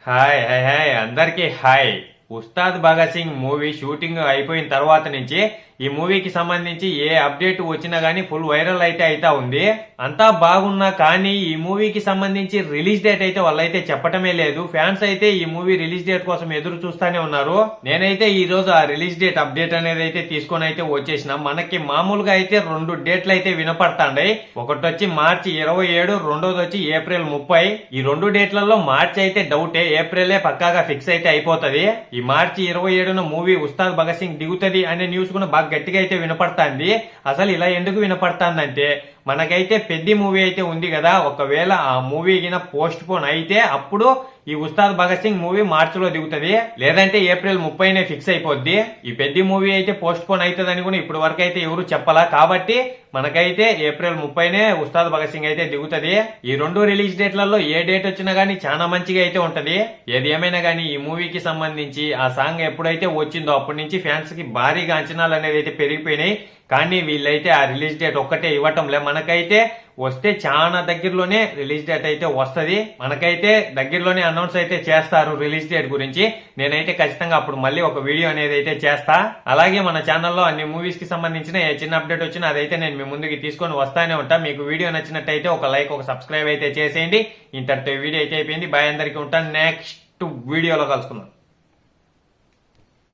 Hi hi hi అందరికీ hi. Ustaad Bhagat Singh movie shooting అయిపోయిన తర్వాత నుంచి ఈ మూవీకి సంబంధించి ఏ అప్డేట్ వచ్చినా గానీ ఫుల్ వైరల్ అయితే ఉంది. అంతా బాగున్నా కానీ ఈ మూవీకి సంబంధించి రిలీజ్ డేట్ అయితే వాళ్ళైతే చెప్పటమే లేదు. ఫ్యాన్స్ అయితే ఈ మూవీ రిలీజ్ డేట్ కోసం ఎదురు చూస్తానే ఉన్నారు. నేనైతే ఈ రోజు ఆ రిలీజ్ డేట్ అప్డేట్ అనేది అయితే తీసుకొని అయితే వచ్చేసిన. మనకి మామూలుగా అయితే 2 డేట్లు అయితే వినపడతాండే. ఒకటి వచ్చి మార్చి 27, రెండోది వచ్చి ఏప్రిల్ 30. ఈ 2 డేట్లలో మార్చి అయితే డౌటే, ఏప్రిలే పక్కాగా ఫిక్స్ అయితే అయిపోతది. ఈ మార్చి 27న మూవీ ఉస్తాద్ భగత్ సింగ్ దిగుతుంది అనే న్యూస్ కూడా బాగా గట్టిగా అయితే వినపడతాంది. అసలు ఇలా ఎందుకు వినపడతాందంటే మనకైతే పెద్ద మూవీ అయితే ఉంది కదా, ఒకవేళ ఆ మూవీ గిన పోస్ట్ పోన్ అయితే అప్పుడు ఈ ఉస్తాద్ భగత్ సింగ్ మూవీ మార్చిలో దిగుతుంది, లేదంటే ఏప్రిల్ 30నే ఫిక్స్ అయిపోద్ది. ఈ పెద్ద మూవీ అయితే పోస్ట్ పోన్ అవుతుందని కూడా ఇప్పుడు వరకు అయితే ఎవరు చెప్పాలా. కాబట్టి మనకైతే ఏప్రిల్ 30నే ఉస్తాద్ భగత్ సింగ్ అయితే దిగుతుంది. ఈ 2 రిలీజ్ డేట్లలో ఏ డేట్ వచ్చినా గానీ చాలా మంచిగా అయితే ఉంటది. ఏది ఏమైనా గానీ ఈ మూవీకి సంబంధించి ఆ సాంగ్ ఎప్పుడైతే వచ్చిందో అప్పటి నుంచి ఫ్యాన్స్ కి భారీగా అంచనాలు అనేది అయితే పెరిగిపోయినాయి. కానీ వీళ్ళైతే ఆ రిలీజ్ డేట్ ఒక్కటే ఇవ్వటంలే. మనకైతే వస్తే చాలా దగ్గరలోనే రిలీజ్ డేట్ అయితే వస్తది. మనకైతే దగ్గరలోనే అనౌన్స్ అయితే చేస్తారు రిలీజ్ డేట్ గురించి. నేనైతే ఖచ్చితంగా అప్పుడు మళ్ళీ ఒక వీడియో అనేది అయితే చేస్తా. అలాగే మన ఛానల్లో అన్ని మూవీస్ కి సంబంధించిన ఏ చిన్న అప్డేట్ వచ్చినా అదైతే నేను మీ ముందుకి తీసుకొని వస్తానే ఉంటా. మీకు వీడియో నచ్చినట్టయితే ఒక లైక్, ఒక సబ్స్క్రైబ్ అయితే చేసేయండి. ఇంతటితో వీడియో అయితే అయిపోయింది. బాయ్, అందరికీ ఉంటాను. నెక్స్ట్ వీడియోలో కలుసుకుందాం.